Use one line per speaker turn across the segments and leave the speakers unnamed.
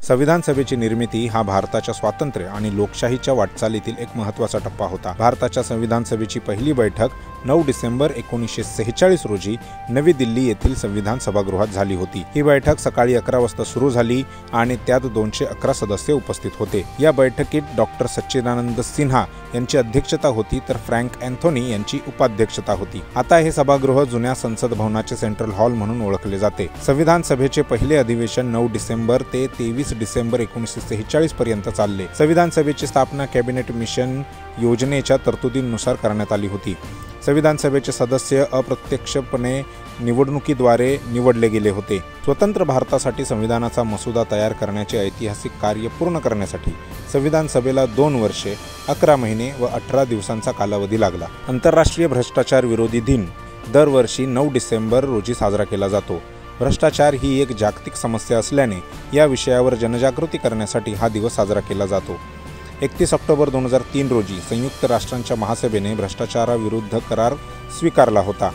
संविधान सभेची निर्मिती हा भारताच्या स्वातंत्र्य आणि लोकशाहीच्या वाटचालीतील एक महत्त्वाचा टप्पा होता। भारताच्या संविधान सभेची पहिली बैठक 9 डिसेंबर 1946 रोजी नवी दिल्ली येथील संविधान सभागृहात झाली होती। ही बैठक सकाळी 11 वाजता सुरू झाली आणि त्यात 211 सदस्य उपस्थित होते। या बैठकीत डॉक्टर सच्चिदानंद सिन्हा यांची अध्यक्षता होती तर फ्रँक अँथोनी यांची उपाध्यक्षता होती। आता हे सभागृह जुन्या संसद भवनाचे सेंट्रल हॉल म्हणून ओळखले जाते। संविधान सभेचे पहिले अधिवेशन 9 डिसेंबर ते 23 डिसेंबर 1946 पर्यंत चालले। संविधान सभेची स्थापना कॅबिनेट मिशन योजनेच्या तरतुदींनुसार करण्यात आली होती। संविधान सभेचे सदस्य अप्रत्यक्षपणे निवडणुकीद्वारे निवडले गेले होते। स्वतंत्र भारतासाठी संविधानाचा मसुदा तयार करण्याचे ऐतिहासिक कार्य पूर्ण करण्यासाठी संविधान सभेला 2 वर्षे 11 महिने व 18 दिवसांचा कालावधी लागला। आंतरराष्ट्रीय भ्रष्टाचार विरोधी दिन दरवर्षी 9 डिसेंबर रोजी साजरा केला जातो। भ्रष्टाचार ही एक जागतिक समस्या असल्याने या विषयावर जनजागृती करण्यासाठी हा दिवस साजरा केला जातो। 31 ऑक्टोबर 2003 रोजी संयुक्त राष्ट्रांच्या महासभेने भ्रष्टाचाराविरुद्ध करार स्वीकारला होता।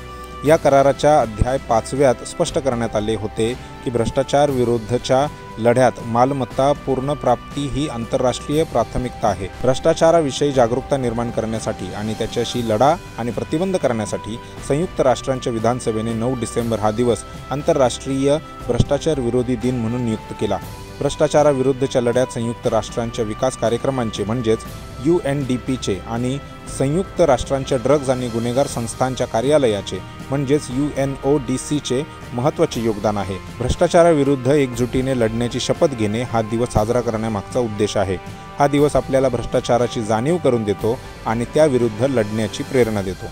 या कराराच्या अध्याय 5व्यात स्पष्ट करण्यात आले होते की भ्रष्टाचार विरुद्धच्या लढ्यात मालमत्ता पुनर्प्राप्ती ही आंतरराष्ट्रीय प्राथमिकता आहे। भ्रष्टाचाराविषयी जागरूकता निर्माण करण्यासाठी आणि त्याच्याशी लढा आणि प्रतिबंध करण्यासाठी संयुक्त राष्ट्रांच्या विधानसभेने 9 डिसेंबर हा दिवस आंतरराष्ट्रीय भ्रष्टाचार विरोधी दिन म्हणून नियुक्त केला। भ्रष्टाचाराविरुद्धच्या लढ्यात संयुक्त राष्ट्रांच्या विकास कार्यक्रमांचे म्हणजेच UNDPचे आणि संयुक्त राष्ट्रांच्या ड्रग्ज आणि गुन्हेगार संस्थांच्या कार्यालयाचे म्हणजेच UNODCचे महत्त्वाचे योगदान आहे। भ्रष्टाचाराविरुद्ध एकजुटीने लढण्याची शपथ घेणे हा दिवस साजरा करण्यामागचा उद्देश आहे। हा दिवस आपल्याला भ्रष्टाचाराची जाणीव करून देतो आणि त्याविरुद्ध लढण्याची प्रेरणा देतो।